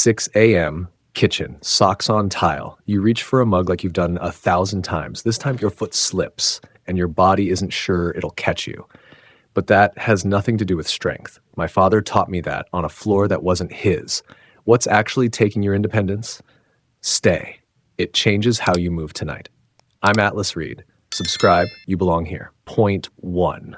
6 a.m., kitchen, socks on tile. You reach for a mug like you've done 1,000 times. This time your foot slips and your body isn't sure it'll catch you. But that has nothing to do with strength. My father taught me that on a floor that wasn't his. What's actually taking your independence? Stay. It changes how you move tonight. I'm Atlas Reed. Subscribe, you belong here. Point 1.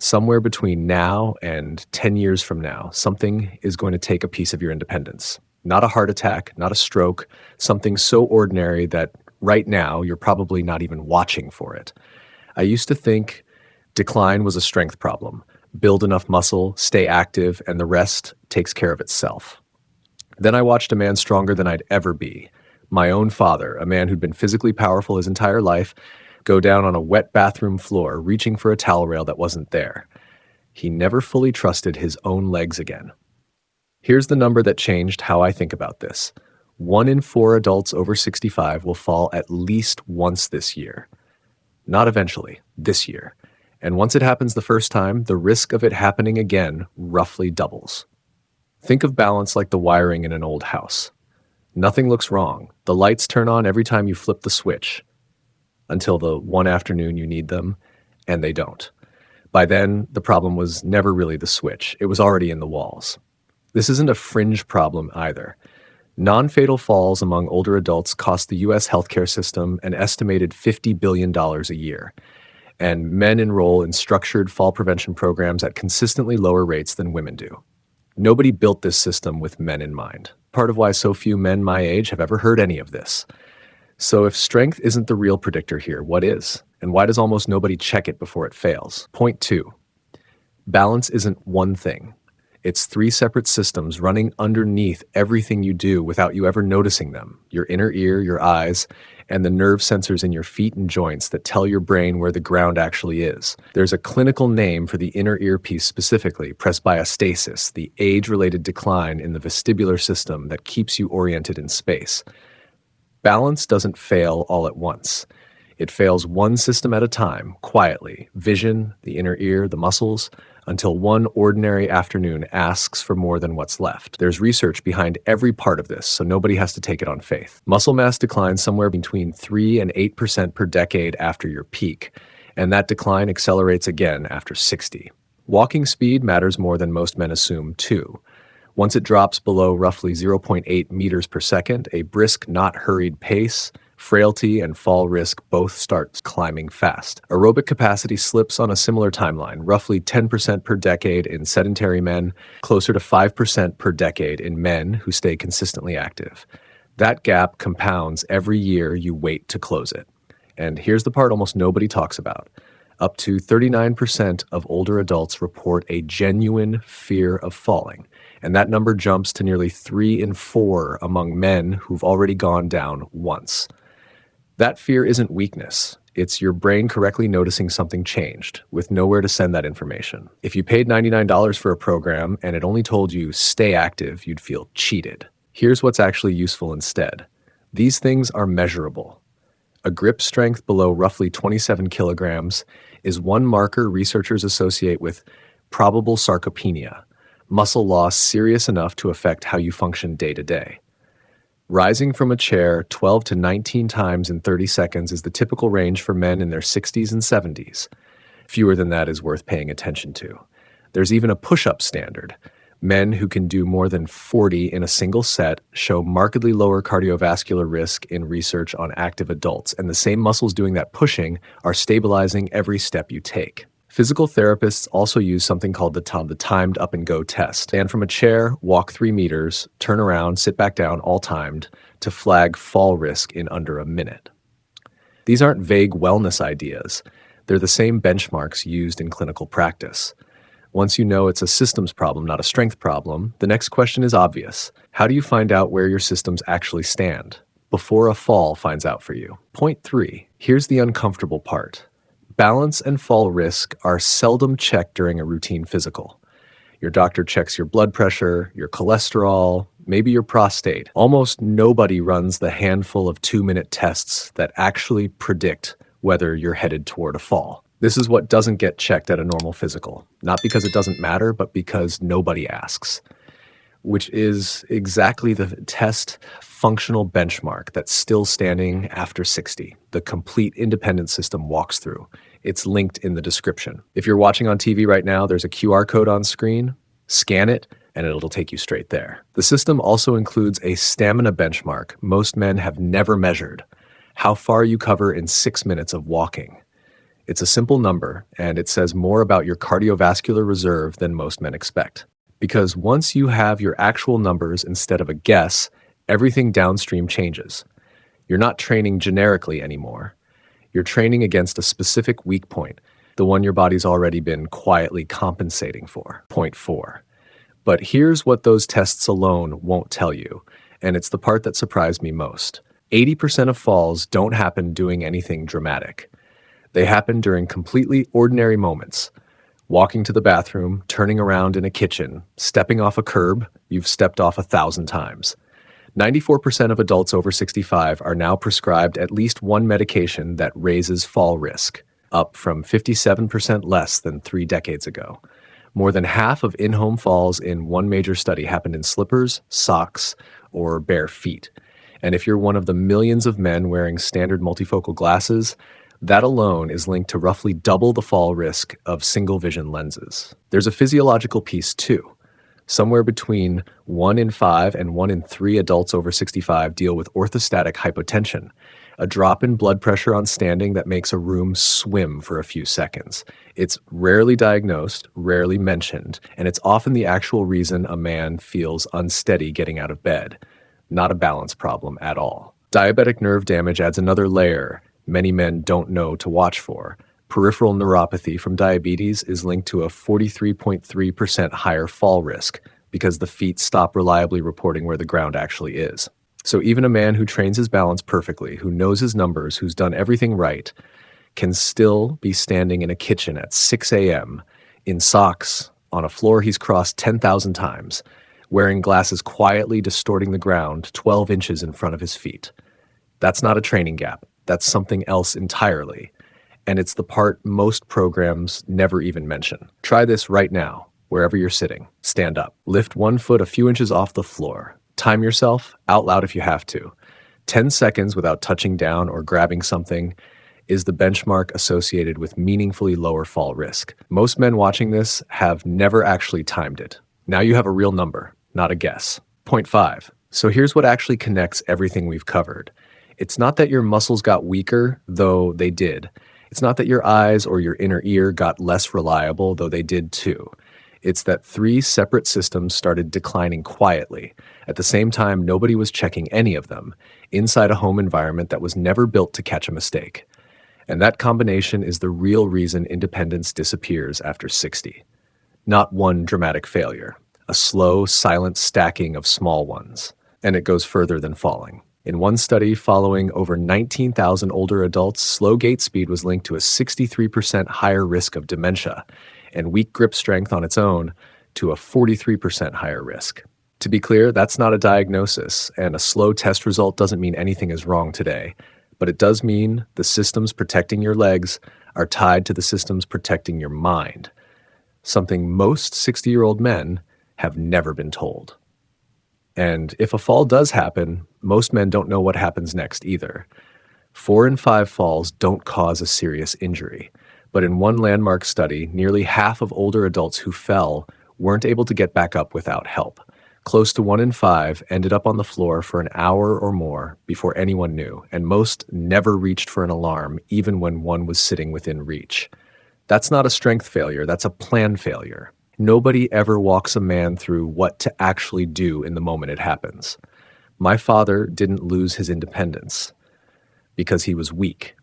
Somewhere between now and 10 years from now, something is going to take a piece of your independence. Not a heart attack, not a stroke, something so ordinary that right now you're probably not even watching for it. I used to think decline was a strength problem. Build enough muscle, stay active, and the rest takes care of itself. Then I watched a man stronger than I'd ever be. My own father, a man who'd been physically powerful his entire life, go down on a wet bathroom floor, reaching for a towel rail that wasn't there. He never fully trusted his own legs again. Here's the number that changed how I think about this. 1 in 4 adults over 65 will fall at least once this year. Not eventually, this year. And once it happens the first time, the risk of it happening again roughly doubles. Think of balance like the wiring in an old house. Nothing looks wrong. The lights turn on every time you flip the switch, until the one afternoon you need them, and they don't. By then, the problem was never really the switch. It was already in the walls. This isn't a fringe problem either. Non-fatal falls among older adults cost the U.S. healthcare system an estimated $50 billion a year, and men enroll in structured fall prevention programs at consistently lower rates than women do. Nobody built this system with men in mind. Part of why so few men my age have ever heard any of this. So if strength isn't the real predictor here, what is? And why does almost nobody check it before it fails? Point 2. Balance isn't one thing. It's 3 separate systems running underneath everything you do without you ever noticing them. Your inner ear, your eyes, and the nerve sensors in your feet and joints that tell your brain where the ground actually is. There's a clinical name for the inner ear piece specifically, presbyostasis, the age-related decline in the vestibular system that keeps you oriented in space. Balance doesn't fail all at once. It fails one system at a time, quietly, vision, the inner ear, the muscles, until one ordinary afternoon asks for more than what's left. There's research behind every part of this, so nobody has to take it on faith. Muscle mass declines somewhere between 3 and 8% per decade after your peak, and that decline accelerates again after 60. Walking speed matters more than most men assume, too. Once it drops below roughly 0.8 meters per second, a brisk, not hurried pace, frailty and fall risk both start climbing fast. Aerobic capacity slips on a similar timeline, roughly 10% per decade in sedentary men, closer to 5% per decade in men who stay consistently active. That gap compounds every year you wait to close it. And here's the part almost nobody talks about. Up to 39% of older adults report a genuine fear of falling, and that number jumps to nearly 3 in 4 among men who've already gone down once. That fear isn't weakness. It's your brain correctly noticing something changed, with nowhere to send that information. If you paid $99 for a program and it only told you stay active, you'd feel cheated. Here's what's actually useful instead. These things are measurable. A grip strength below roughly 27 kilograms is one marker researchers associate with probable sarcopenia, muscle loss serious enough to affect how you function day to day. Rising from a chair 12 to 19 times in 30 seconds is the typical range for men in their 60s and 70s. Fewer than that is worth paying attention to. There's even a push-up standard. Men who can do more than 40 in a single set show markedly lower cardiovascular risk in research on active adults, and the same muscles doing that pushing are stabilizing every step you take. Physical therapists also use something called the timed up and go test. Stand from a chair, walk 3 meters, turn around, sit back down, all timed, to flag fall risk in under a minute. These aren't vague wellness ideas. They're the same benchmarks used in clinical practice. Once you know it's a systems problem, not a strength problem, the next question is obvious. How do you find out where your systems actually stand before a fall finds out for you? Point 3. Here's the uncomfortable part. Balance and fall risk are seldom checked during a routine physical. Your doctor checks your blood pressure, your cholesterol, maybe your prostate. Almost nobody runs the handful of 2-minute tests that actually predict whether you're headed toward a fall. This is what doesn't get checked at a normal physical, not because it doesn't matter, but because nobody asks. which is exactly the test functional benchmark that's still standing after 60. The complete independent system walks through. It's linked in the description. If you're watching on TV right now, there's a QR code on screen. Scan it, and it'll take you straight there. The system also includes a stamina benchmark most men have never measured. How far you cover in 6 minutes of walking. It's a simple number, and it says more about your cardiovascular reserve than most men expect. Because once you have your actual numbers instead of a guess, everything downstream changes. You're not training generically anymore. You're training against a specific weak point, the one your body's already been quietly compensating for, point 4. But here's what those tests alone won't tell you, and it's the part that surprised me most. 80% of falls don't happen doing anything dramatic. They happen during completely ordinary moments. Walking to the bathroom, turning around in a kitchen, stepping off a curb you've stepped off 1,000 times. 94% of adults over 65 are now prescribed at least one medication that raises fall risk, up from 57% less than 3 decades ago. More than half of in-home falls in one major study happened in slippers, socks, or bare feet. And if you're one of the millions of men wearing standard multifocal glasses, that alone is linked to roughly double the fall risk of single vision lenses. There's a physiological piece too. Somewhere between 1 in 5 and 1 in 3 adults over 65 deal with orthostatic hypotension, a drop in blood pressure on standing that makes a room swim for a few seconds. It's rarely diagnosed, rarely mentioned, and it's often the actual reason a man feels unsteady getting out of bed. Not a balance problem at all. Diabetic nerve damage adds another layer many men don't know to watch for. Peripheral neuropathy from diabetes is linked to a 43.3% higher fall risk because the feet stop reliably reporting where the ground actually is. So even a man who trains his balance perfectly, who knows his numbers, who's done everything right, can still be standing in a kitchen at 6 a.m. in socks on a floor he's crossed 10,000 times, wearing glasses quietly distorting the ground 12 inches in front of his feet. That's not a training gap. That's something else entirely. And it's the part most programs never even mention. Try this right now, wherever you're sitting. Stand up. Lift one foot a few inches off the floor. Time yourself, out loud if you have to. 10 seconds without touching down or grabbing something is the benchmark associated with meaningfully lower fall risk. Most men watching this have never actually timed it. Now you have a real number, not a guess. Point 5. So here's what actually connects everything we've covered. It's not that your muscles got weaker, though they did. It's not that your eyes or your inner ear got less reliable, though they did too. It's that 3 separate systems started declining quietly. At the same time, nobody was checking any of them, inside a home environment that was never built to catch a mistake. And that combination is the real reason independence disappears after 60. Not one dramatic failure, a slow, silent stacking of small ones. And it goes further than falling. In one study following over 19,000 older adults, slow gait speed was linked to a 63% higher risk of dementia, and weak grip strength on its own to a 43% higher risk. To be clear, that's not a diagnosis, and a slow test result doesn't mean anything is wrong today, but it does mean the systems protecting your legs are tied to the systems protecting your mind, something most 60-year-old men have never been told. And if a fall does happen, most men don't know what happens next either. 4 in 5 falls don't cause a serious injury. But in one landmark study, nearly half of older adults who fell weren't able to get back up without help. Close to 1 in 5 ended up on the floor for an hour or more before anyone knew, and most never reached for an alarm, even when one was sitting within reach. That's not a strength failure, that's a plan failure. Nobody ever walks a man through what to actually do in the moment it happens. My father didn't lose his independence because he was weak.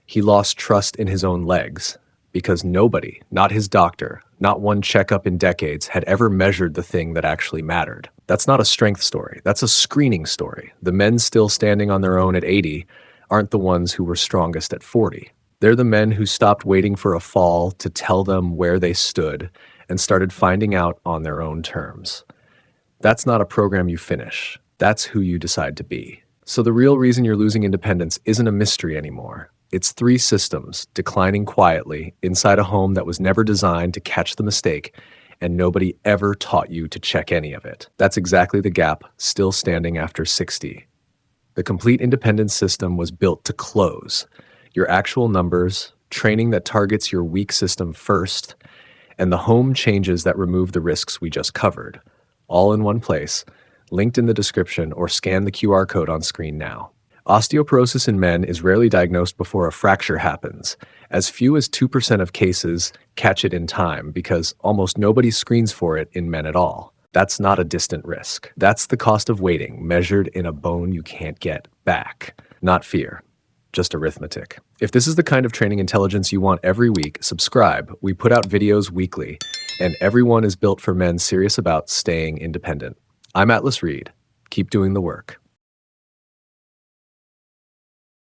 He lost trust in his own legs because nobody, not his doctor, not one checkup in decades, had ever measured the thing that actually mattered. That's not a strength story. That's a screening story. The men still standing on their own at 80 aren't the ones who were strongest at 40. They're the men who stopped waiting for a fall to tell them where they stood and started finding out on their own terms. That's not a program you finish. That's who you decide to be. So the real reason you're losing independence isn't a mystery anymore. It's 3 systems declining quietly inside a home that was never designed to catch the mistake and nobody ever taught you to check any of it. That's exactly the gap still standing after 60. The complete independence system was built to close your actual numbers, training that targets your weak system first, and the home changes that remove the risks we just covered, all in one place, linked in the description, or scan the QR code on screen now. Osteoporosis in men is rarely diagnosed before a fracture happens. As few as 2% of cases catch it in time because almost nobody screens for it in men at all. That's not a distant risk. That's the cost of waiting, measured in a bone you can't get back. Not fear, just arithmetic. If this is the kind of training intelligence you want every week, subscribe. We put out videos weekly, and everyone is built for men serious about staying independent. I'm Atlas Reed. Keep doing the work.